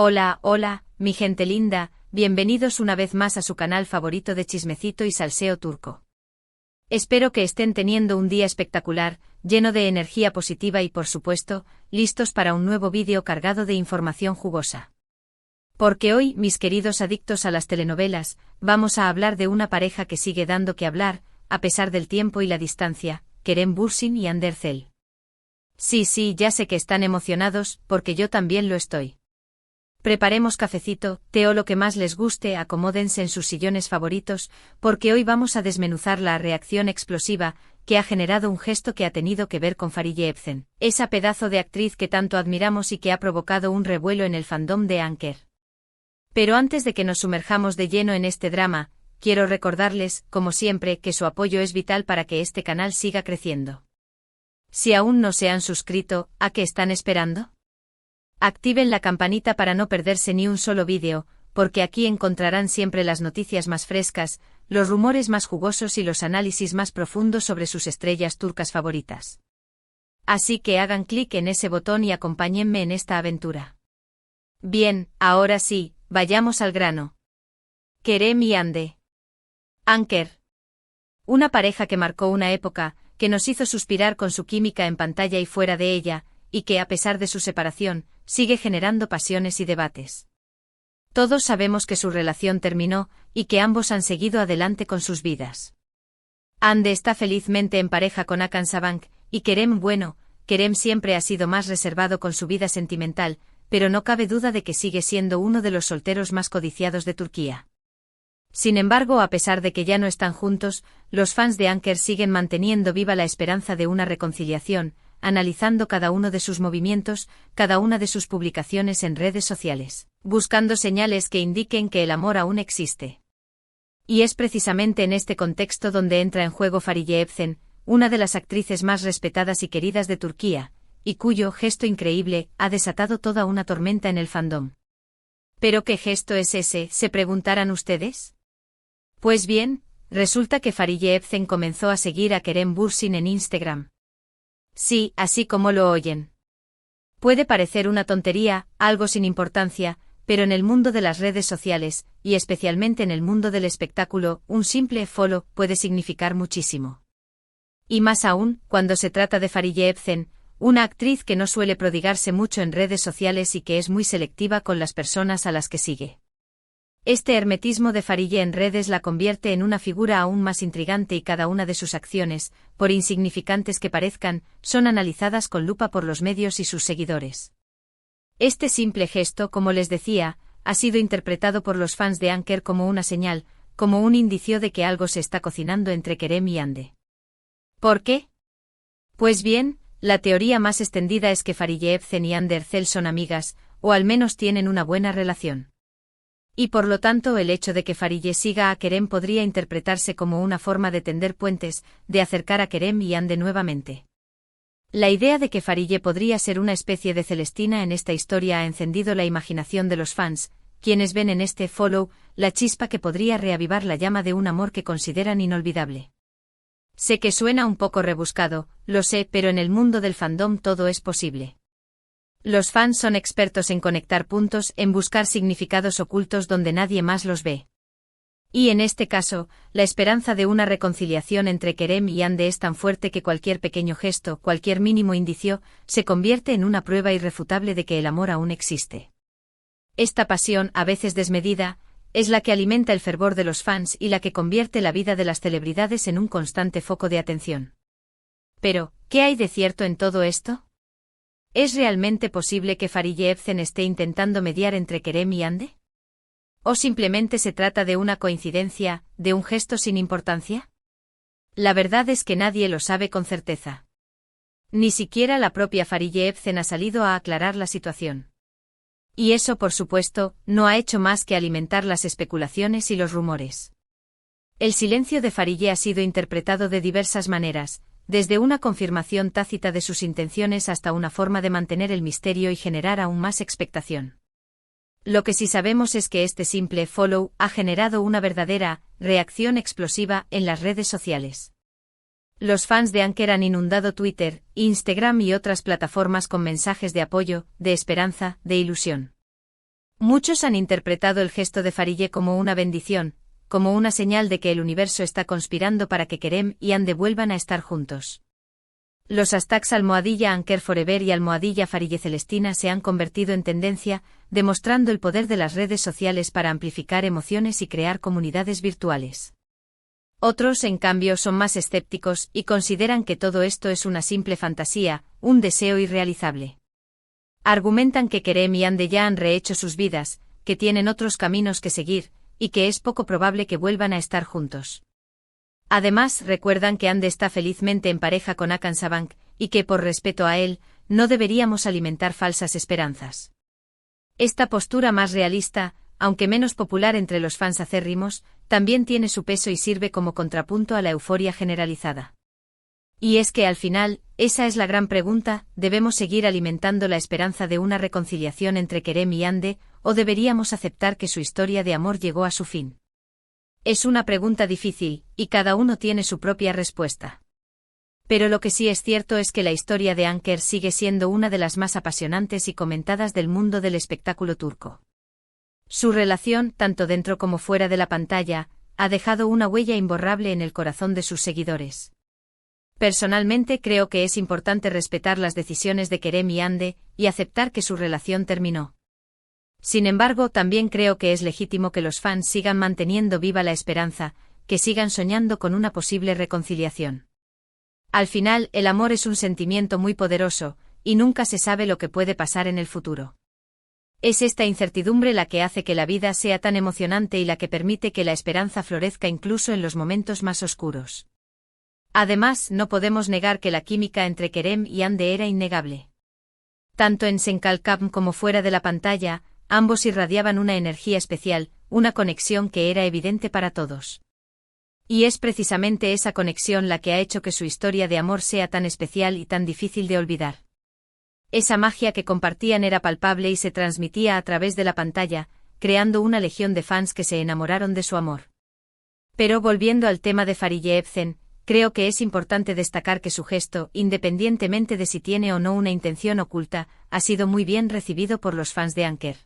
Hola, hola, mi gente linda, bienvenidos una vez más a su canal favorito de chismecito y salseo turco. Espero que estén teniendo un día espectacular, lleno de energía positiva y por supuesto, listos para un nuevo vídeo cargado de información jugosa. Porque hoy, mis queridos adictos a las telenovelas, vamos a hablar de una pareja que sigue dando que hablar, a pesar del tiempo y la distancia, Kerem Bürsin y Hande Erçel. Sí, ya sé que están emocionados, porque yo también lo estoy. Preparemos cafecito, té o lo que más les guste, acomódense en sus sillones favoritos, porque hoy vamos a desmenuzar la reacción explosiva que ha generado un gesto que ha tenido que ver con Fariye Evcen, esa pedazo de actriz que tanto admiramos y que ha provocado un revuelo en el fandom de Anker. Pero antes de que nos sumerjamos de lleno en este drama, quiero recordarles, como siempre, que su apoyo es vital para que este canal siga creciendo. Si aún no se han suscrito, ¿a qué están esperando? Activen la campanita para no perderse ni un solo vídeo, porque aquí encontrarán siempre las noticias más frescas, los rumores más jugosos y los análisis más profundos sobre sus estrellas turcas favoritas. Así que hagan clic en ese botón y acompáñenme en esta aventura. Bien, ahora sí, vayamos al grano. Kerem y Hande. Anker. Una pareja que marcó una época, que nos hizo suspirar con su química en pantalla y fuera de ella, y que a pesar de su separación, sigue generando pasiones y debates. Todos sabemos que su relación terminó, y que ambos han seguido adelante con sus vidas. Hande está felizmente en pareja con Hakan Sabank, y Kerem siempre ha sido más reservado con su vida sentimental, pero no cabe duda de que sigue siendo uno de los solteros más codiciados de Turquía. Sin embargo, a pesar de que ya no están juntos, los fans de Anker siguen manteniendo viva la esperanza de una reconciliación, analizando cada uno de sus movimientos, cada una de sus publicaciones en redes sociales, buscando señales que indiquen que el amor aún existe. Y es precisamente en este contexto donde entra en juego Fariye Evcen, una de las actrices más respetadas y queridas de Turquía, y cuyo gesto increíble ha desatado toda una tormenta en el fandom. ¿Pero qué gesto es ese?, se preguntarán ustedes. Pues bien, resulta que Fariye Evcen comenzó a seguir a Kerem Bürsin en Instagram. Sí, así como lo oyen. Puede parecer una tontería, algo sin importancia, pero en el mundo de las redes sociales, y especialmente en el mundo del espectáculo, un simple follow puede significar muchísimo. Y más aún, cuando se trata de Fariye Evcen, una actriz que no suele prodigarse mucho en redes sociales y que es muy selectiva con las personas a las que sigue. Este hermetismo de Fariye en redes la convierte en una figura aún más intrigante y cada una de sus acciones, por insignificantes que parezcan, son analizadas con lupa por los medios y sus seguidores. Este simple gesto, como les decía, ha sido interpretado por los fans de Anker como una señal, como un indicio de que algo se está cocinando entre Kerem y Hande. ¿Por qué? Pues bien, la teoría más extendida es que Fariye Evcen y Hande Erçel son amigas, o al menos tienen una buena relación. Y por lo tanto el hecho de que Fariye siga a Kerem podría interpretarse como una forma de tender puentes, de acercar a Kerem y Hande nuevamente. La idea de que Fariye podría ser una especie de Celestina en esta historia ha encendido la imaginación de los fans, quienes ven en este follow la chispa que podría reavivar la llama de un amor que consideran inolvidable. Sé que suena un poco rebuscado, lo sé, pero en el mundo del fandom todo es posible. Los fans son expertos en conectar puntos, en buscar significados ocultos donde nadie más los ve. Y en este caso, la esperanza de una reconciliación entre Kerem y Hande es tan fuerte que cualquier pequeño gesto, cualquier mínimo indicio, se convierte en una prueba irrefutable de que el amor aún existe. Esta pasión, a veces desmedida, es la que alimenta el fervor de los fans y la que convierte la vida de las celebridades en un constante foco de atención. Pero, ¿qué hay de cierto en todo esto? ¿Es realmente posible que Fariye Evcen esté intentando mediar entre Kerem y Hande? ¿O simplemente se trata de una coincidencia, de un gesto sin importancia? La verdad es que nadie lo sabe con certeza. Ni siquiera la propia Fariye Evcen ha salido a aclarar la situación. Y eso, por supuesto, no ha hecho más que alimentar las especulaciones y los rumores. El silencio de Fariye ha sido interpretado de diversas maneras, desde una confirmación tácita de sus intenciones hasta una forma de mantener el misterio y generar aún más expectación. Lo que sí sabemos es que este simple follow ha generado una verdadera reacción explosiva en las redes sociales. Los fans de Anker han inundado Twitter, Instagram y otras plataformas con mensajes de apoyo, de esperanza, de ilusión. Muchos han interpretado el gesto de Farille como una bendición, como una señal de que el universo está conspirando para que Kerem y Hande vuelvan a estar juntos. Los hashtags #Anker Forever y #Farille Celestina se han convertido en tendencia, demostrando el poder de las redes sociales para amplificar emociones y crear comunidades virtuales. Otros, en cambio, son más escépticos y consideran que todo esto es una simple fantasía, un deseo irrealizable. Argumentan que Kerem y Hande ya han rehecho sus vidas, que tienen otros caminos que seguir, y que es poco probable que vuelvan a estar juntos. Además, recuerdan que Hande está felizmente en pareja con Hakan Sabank, y que por respeto a él, no deberíamos alimentar falsas esperanzas. Esta postura más realista, aunque menos popular entre los fans acérrimos, también tiene su peso y sirve como contrapunto a la euforia generalizada. Y es que al final, esa es la gran pregunta: ¿debemos seguir alimentando la esperanza de una reconciliación entre Kerem y Hande, o deberíamos aceptar que su historia de amor llegó a su fin? Es una pregunta difícil, y cada uno tiene su propia respuesta. Pero lo que sí es cierto es que la historia de Anker sigue siendo una de las más apasionantes y comentadas del mundo del espectáculo turco. Su relación, tanto dentro como fuera de la pantalla, ha dejado una huella imborrable en el corazón de sus seguidores. Personalmente creo que es importante respetar las decisiones de Kerem y Hande, y aceptar que su relación terminó. Sin embargo, también creo que es legítimo que los fans sigan manteniendo viva la esperanza, que sigan soñando con una posible reconciliación. Al final, el amor es un sentimiento muy poderoso, y nunca se sabe lo que puede pasar en el futuro. Es esta incertidumbre la que hace que la vida sea tan emocionante y la que permite que la esperanza florezca incluso en los momentos más oscuros. Además, no podemos negar que la química entre Kerem y Hande era innegable. Tanto en Senkalkam como fuera de la pantalla, ambos irradiaban una energía especial, una conexión que era evidente para todos. Y es precisamente esa conexión la que ha hecho que su historia de amor sea tan especial y tan difícil de olvidar. Esa magia que compartían era palpable y se transmitía a través de la pantalla, creando una legión de fans que se enamoraron de su amor. Pero volviendo al tema de Farille Evcen, creo que es importante destacar que su gesto, independientemente de si tiene o no una intención oculta, ha sido muy bien recibido por los fans de Anker.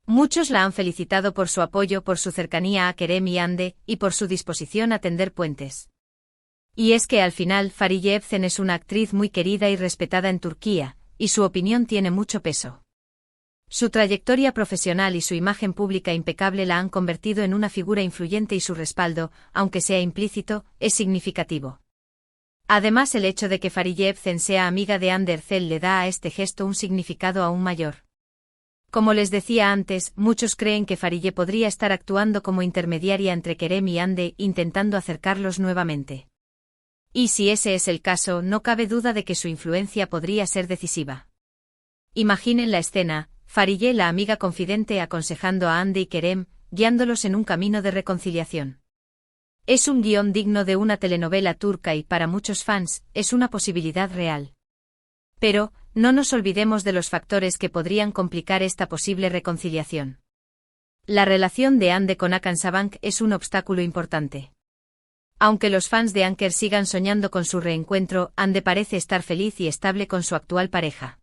Muchos la han felicitado por su apoyo, por su cercanía a Kerem y Hande, y por su disposición a tender puentes. Y es que al final Farille Evcen es una actriz muy querida y respetada en Turquía, y su opinión tiene mucho peso. Su trayectoria profesional y su imagen pública impecable la han convertido en una figura influyente y su respaldo, aunque sea implícito, es significativo. Además, el hecho de que Farille Evcen sea amiga de Hande Erçel le da a este gesto un significado aún mayor. Como les decía antes, muchos creen que Farille podría estar actuando como intermediaria entre Kerem y Hande, intentando acercarlos nuevamente. Y si ese es el caso, no cabe duda de que su influencia podría ser decisiva. Imaginen la escena: Farille, la amiga confidente, aconsejando a Hande y Kerem, guiándolos en un camino de reconciliación. Es un guión digno de una telenovela turca y, para muchos fans, es una posibilidad real. Pero, no nos olvidemos de los factores que podrían complicar esta posible reconciliación. La relación de Hande con Hakan Sabank es un obstáculo importante. Aunque los fans de Anker sigan soñando con su reencuentro, Hande parece estar feliz y estable con su actual pareja.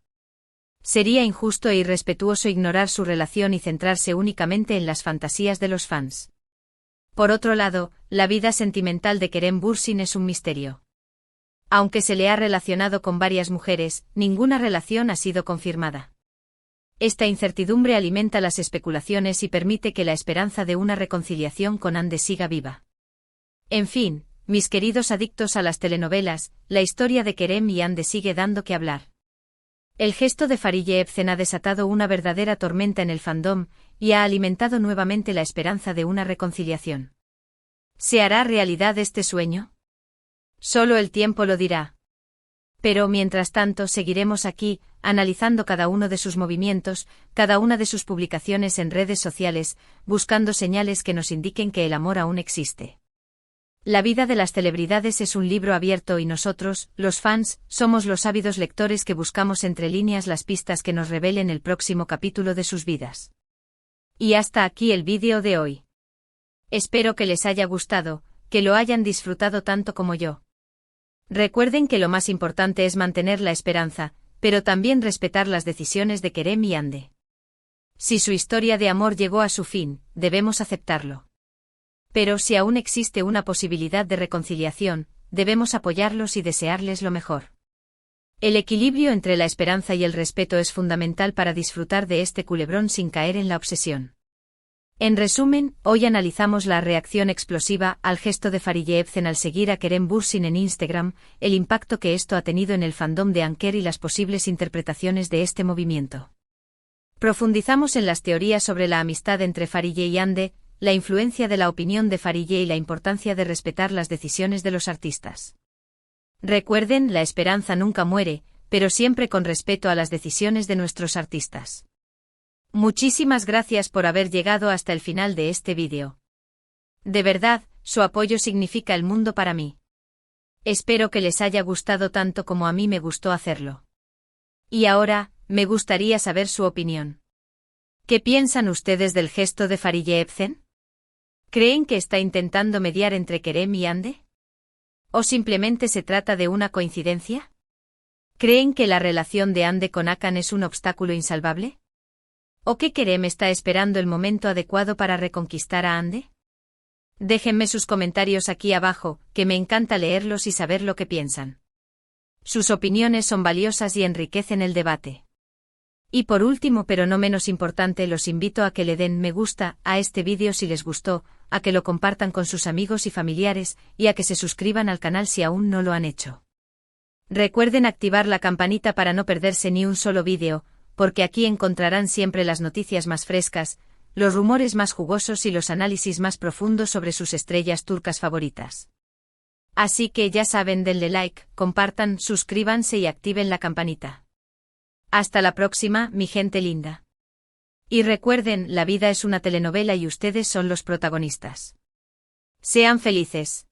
Sería injusto e irrespetuoso ignorar su relación y centrarse únicamente en las fantasías de los fans. Por otro lado, la vida sentimental de Kerem Bürsin es un misterio. Aunque se le ha relacionado con varias mujeres, ninguna relación ha sido confirmada. Esta incertidumbre alimenta las especulaciones y permite que la esperanza de una reconciliación con Hande siga viva. En fin, mis queridos adictos a las telenovelas, la historia de Kerem y Hande sigue dando que hablar. El gesto de Farille Evcen ha desatado una verdadera tormenta en el fandom, y ha alimentado nuevamente la esperanza de una reconciliación. ¿Se hará realidad este sueño? Solo el tiempo lo dirá. Pero mientras tanto seguiremos aquí, analizando cada uno de sus movimientos, cada una de sus publicaciones en redes sociales, buscando señales que nos indiquen que el amor aún existe. La vida de las celebridades es un libro abierto y nosotros, los fans, somos los ávidos lectores que buscamos entre líneas las pistas que nos revelen el próximo capítulo de sus vidas. Y hasta aquí el vídeo de hoy. Espero que les haya gustado, que lo hayan disfrutado tanto como yo. Recuerden que lo más importante es mantener la esperanza, pero también respetar las decisiones de Kerem y Hande. Si su historia de amor llegó a su fin, debemos aceptarlo. Pero si aún existe una posibilidad de reconciliación, debemos apoyarlos y desearles lo mejor. El equilibrio entre la esperanza y el respeto es fundamental para disfrutar de este culebrón sin caer en la obsesión. En resumen, hoy analizamos la reacción explosiva al gesto de Fariye Evcen al seguir a Kerem Bürsin en Instagram, el impacto que esto ha tenido en el fandom de Anker y las posibles interpretaciones de este movimiento. Profundizamos en las teorías sobre la amistad entre Fariye y Hande, la influencia de la opinión de Fariye y la importancia de respetar las decisiones de los artistas. Recuerden, la esperanza nunca muere, pero siempre con respeto a las decisiones de nuestros artistas. Muchísimas gracias por haber llegado hasta el final de este vídeo. De verdad, su apoyo significa el mundo para mí. Espero que les haya gustado tanto como a mí me gustó hacerlo. Y ahora, me gustaría saber su opinión. ¿Qué piensan ustedes del gesto de Fariye Evcen? ¿Creen que está intentando mediar entre Kerem y Hande? ¿O simplemente se trata de una coincidencia? ¿Creen que la relación de Hande con Hakan es un obstáculo insalvable? ¿O que Kerem está esperando el momento adecuado para reconquistar a Hande? Déjenme sus comentarios aquí abajo, que me encanta leerlos y saber lo que piensan. Sus opiniones son valiosas y enriquecen el debate. Y por último pero no menos importante, los invito a que le den me gusta a este vídeo si les gustó, a que lo compartan con sus amigos y familiares, y a que se suscriban al canal si aún no lo han hecho. Recuerden activar la campanita para no perderse ni un solo vídeo, porque aquí encontrarán siempre las noticias más frescas, los rumores más jugosos y los análisis más profundos sobre sus estrellas turcas favoritas. Así que ya saben, denle like, compartan, suscríbanse y activen la campanita. Hasta la próxima, mi gente linda. Y recuerden, la vida es una telenovela y ustedes son los protagonistas. Sean felices.